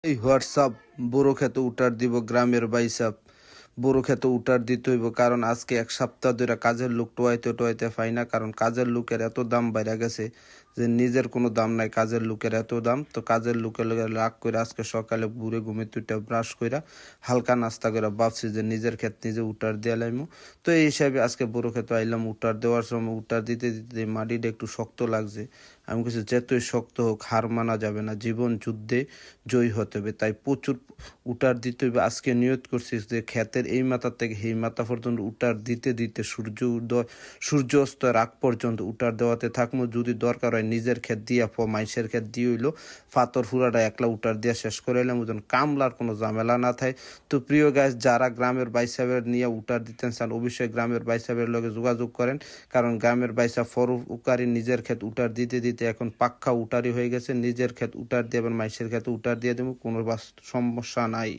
এই হোয়াটসঅ্যাপ বড় খেতে উঠার দিব গ্রামের বাইসাপ বড় খেতে উঠার দিতে হইব, কারণ আজকে এক সপ্তাহ ধরে কাজের লোক টোয়াইতে পাই না, কারণ কাজের লোকের এত দাম বাইরে গেছে যে নিজের কোনো দাম নাই। কাজের লোকের এত দাম, তো কাজের লোকের লগে রাগ করে আজকে সকালে বুড়ে ঘুমে তুইটা ব্রাশ কইরা হালকা নাস্তা করে ভাবছি যে নিজের ক্ষেত নিজে উঠার দিয়ে লাইমু। তো এই হিসাবে আজকে বড় খেতে আইলাম। উঠার দেওয়ার সময় উঠার দিতে দিতে মাটিটা একটু শক্ত লাগছে। আমি কিছু যতই শক্ত হোক হার মানা যাবে না, জীবন যুদ্ধে জয়ী হতে হবে, তাই প্রচুর উটার দিতে হবে। আজকে নিয়ত করছিস যে ক্ষেতের এই মাথা থেকে এই মাথা পর্যন্ত উটার দিতে দিতে সূর্য অস্তের আগ পর্যন্ত উটার দেওয়াতে থাকবো। যদি দরকার হয় নিজের ক্ষেত দিয়া মাইসের ক্ষেত দিয়ে হইলো ফাতর ফুরাটা একলা উটার দিয়া শেষ করে এলাম, ওজন কামলার কোনো ঝামেলা না থাকে। তো প্রিয় গাছ, যারা গ্রামের বাইসাবের নিয়ে উটার দিতেন চান অবশ্যই গ্রামের বাইসাবের লগে যোগাযোগ করেন, কারণ গ্রামের বাইসা উকারি নিজের ক্ষেত উটার দিতে দিতে এখন পাক্কা উটারি হয়ে গেছে। নিজের ক্ষেত উটার দিয়ে আবার মাইসের ক্ষেত উটার দিয়ে দেবো, কোনো সমস্যা নাই।